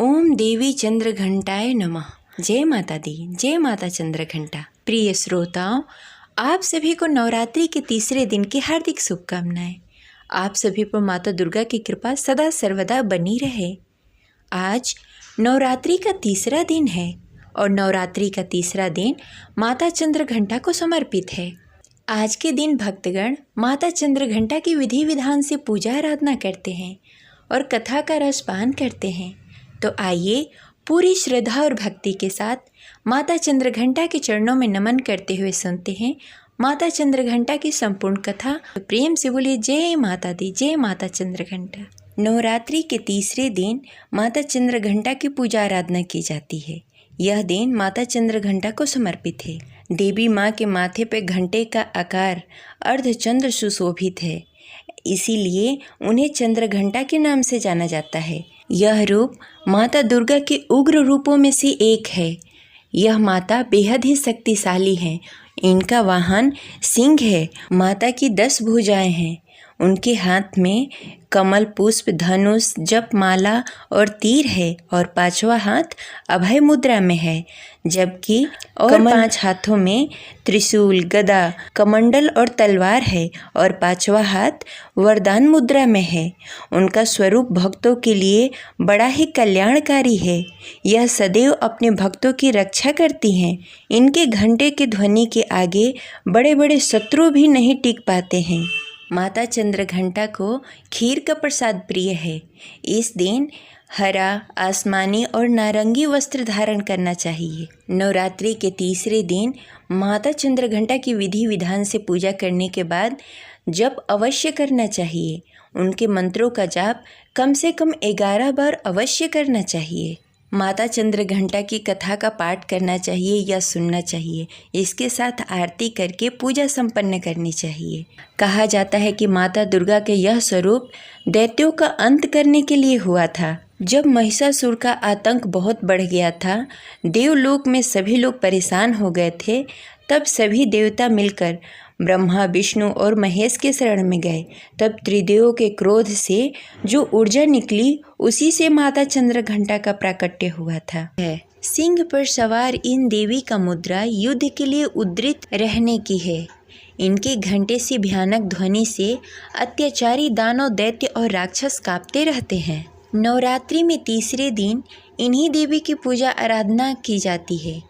ओम देवी चंद्र घंटाय नमः। जय माता दी, जय माता चंद्र घंटा। प्रिय श्रोताओं, आप सभी को नवरात्रि के तीसरे दिन की हार्दिक शुभकामनाएं। आप सभी पर माता दुर्गा की कृपा सदा सर्वदा बनी रहे। आज नवरात्रि का तीसरा दिन है और नवरात्रि का तीसरा दिन माता चंद्र घंटा को समर्पित है। आज के दिन भक्तगण माता चंद्र घंटा की विधि विधान से पूजा आराधना करते हैं और कथा का रसपान करते हैं। तो आइए पूरी श्रद्धा और भक्ति के साथ माता चंद्र घंटा के चरणों में नमन करते हुए सुनते हैं माता चंद्र घंटा की संपूर्ण कथा। प्रेम से बोलिए जय माता दी, जय माता चंद्र घंटा। नवरात्रि के तीसरे दिन माता चंद्र घंटा की पूजा आराधना की जाती है। यह दिन माता चंद्र घंटा को समर्पित है। देवी माँ के माथे पर घंटे का आकार अर्धचंद्र सुशोभित है, इसीलिए उन्हें चंद्र घंटा के नाम से जाना जाता है। यह रूप माता दुर्गा के उग्र रूपों में से एक है। यह माता बेहद ही शक्तिशाली हैं। इनका वाहन सिंह है। माता की 10 भुजाएं हैं। उनके हाथ में कमल पुष्प, धनुष, जपमाला और तीर है और 5वां हाथ अभय मुद्रा में है, जबकि और 5 हाथों में त्रिशूल, गदा, कमंडल और तलवार है और 5वां हाथ वरदान मुद्रा में है। उनका स्वरूप भक्तों के लिए बड़ा ही कल्याणकारी है। यह सदैव अपने भक्तों की रक्षा करती हैं। इनके घंटे की ध्वनि के आगे बड़े बड़े शत्रु भी नहीं टिक पाते हैं। माता चंद्र घंटा को खीर का प्रसाद प्रिय है। इस दिन हरा, आसमानी और नारंगी वस्त्र धारण करना चाहिए। नवरात्रि के तीसरे दिन माता चंद्र घंटा की विधि विधान से पूजा करने के बाद जप अवश्य करना चाहिए। उनके मंत्रों का जाप कम से कम 11 बार अवश्य करना चाहिए। माता चंद्र घंटा की कथा का पाठ करना चाहिए या सुनना चाहिए। इसके साथ आरती करके पूजा संपन्न करनी चाहिए। कहा जाता है कि माता दुर्गा के यह स्वरूप दैत्यों का अंत करने के लिए हुआ था। जब महिषासुर का आतंक बहुत बढ़ गया था, देवलोक में सभी लोग परेशान हो गए थे, तब सभी देवता मिलकर ब्रह्मा, विष्णु और महेश के शरण में गए। तब त्रिदेवों के क्रोध से जो ऊर्जा निकली, उसी से माता चंद्र घंटा का प्राकट्य हुआ था। सिंह पर सवार इन देवी का मुद्रा युद्ध के लिए उद्रित रहने की है। इनके घंटे से भयानक ध्वनि से अत्याचारी दानव, दैत्य और राक्षस कांपते रहते हैं। नवरात्रि में तीसरे दिन इन्हीं देवी की पूजा आराधना की जाती है।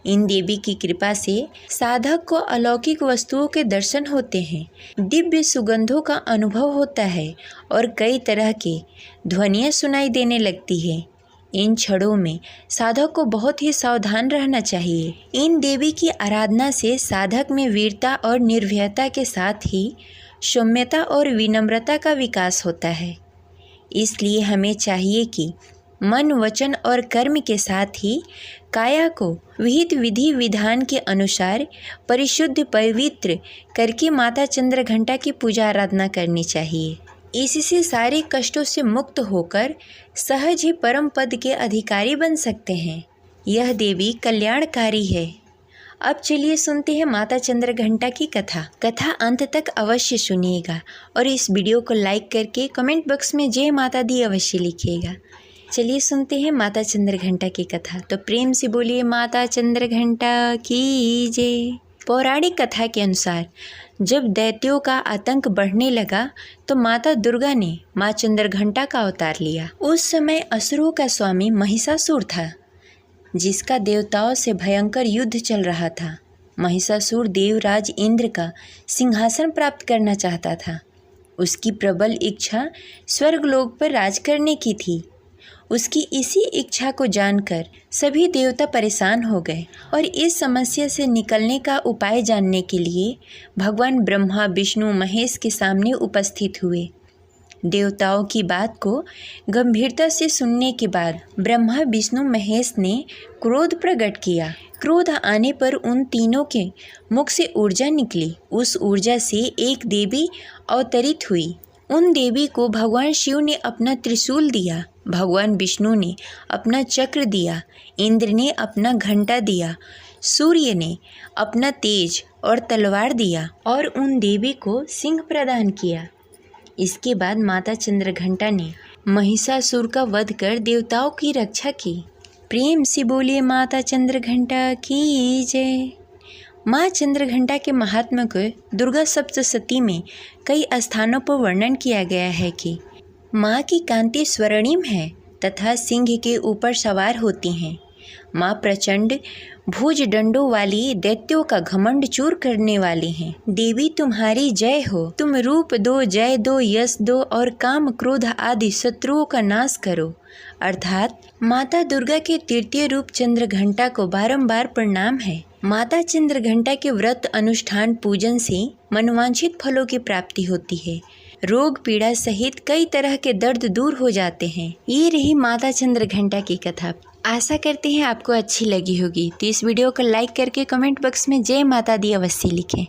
इन देवी की कृपा से साधक को अलौकिक वस्तुओं के दर्शन होते हैं, दिव्य सुगंधों का अनुभव होता है और कई तरह के ध्वनियाँ सुनाई देने लगती है। इन क्षणों में साधक को बहुत ही सावधान रहना चाहिए। इन देवी की आराधना से साधक में वीरता और निर्भयता के साथ ही सौम्यता और विनम्रता का विकास होता है। इसलिए हमें चाहिए कि मन, वचन और कर्म के साथ ही काया को विहित विधि विधान के अनुसार परिशुद्ध, पवित्र करके माता चंद्र घंटा की पूजा आराधना करनी चाहिए। इससे सारे कष्टों से मुक्त होकर सहज ही परम पद के अधिकारी बन सकते हैं। यह देवी कल्याणकारी है। अब चलिए सुनते हैं माता चंद्र घंटा की कथा अंत तक अवश्य सुनिएगा और इस वीडियो को लाइक करके कमेंट बॉक्स में जय माता दी अवश्य लिखिएगा। चलिए सुनते हैं माता चंद्र घंटा की कथा। तो प्रेम से बोलिए माता चंद्र घंटा की जय। पौराणिक कथा के अनुसार जब दैत्यों का आतंक बढ़ने लगा तो माता दुर्गा ने माँ चंद्र घंटा का अवतार लिया। उस समय असुरों का स्वामी महिषासुर था, जिसका देवताओं से भयंकर युद्ध चल रहा था। महिषासुर देवराज इंद्र का सिंहासन प्राप्त करना चाहता था। उसकी प्रबल इच्छा स्वर्गलोक पर राज करने की थी। उसकी इसी इच्छा को जानकर सभी देवता परेशान हो गए और इस समस्या से निकलने का उपाय जानने के लिए भगवान ब्रह्मा, विष्णु, महेश के सामने उपस्थित हुए। देवताओं की बात को गंभीरता से सुनने के बाद ब्रह्मा, विष्णु, महेश ने क्रोध प्रकट किया। क्रोध आने पर उन तीनों के मुख से ऊर्जा निकली। उस ऊर्जा से एक देवी अवतरित हुई। उन देवी को भगवान शिव ने अपना त्रिशूल दिया, भगवान विष्णु ने अपना चक्र दिया, इंद्र ने अपना घंटा दिया, सूर्य ने अपना तेज और तलवार दिया और उन देवी को सिंह प्रदान किया। इसके बाद माता चंद्र घंटा ने महिषासुर का वध कर देवताओं की रक्षा की। प्रेम से बोलिए माता चंद्रघंटा की जय। माँ चंद्रघंटा के महात्म्य को दुर्गा सप्तशती में कई स्थानों पर वर्णन किया गया है कि माँ की कांति स्वर्णिम है तथा सिंह के ऊपर सवार होती हैं। माँ प्रचंड भुज डंडों वाली दैत्यों का घमंड चूर करने वाली हैं। देवी तुम्हारी जय हो, तुम रूप दो, जय दो, यश दो और काम क्रोध आदि शत्रुओं का नाश करो। अर्थात माता दुर्गा के तृतीय रूप चंद्रघंटा को बारंबार प्रणाम है। माता चंद्रघंटा के व्रत अनुष्ठान पूजन से मनवांछित फलों की प्राप्ति होती है। रोग पीड़ा सहित कई तरह के दर्द दूर हो जाते हैं। ये रही माता चंद्रघंटा की कथा। आशा करते हैं आपको अच्छी लगी होगी। तो इस वीडियो को लाइक करके कमेंट बॉक्स में जय माता दी अवश्य लिखें।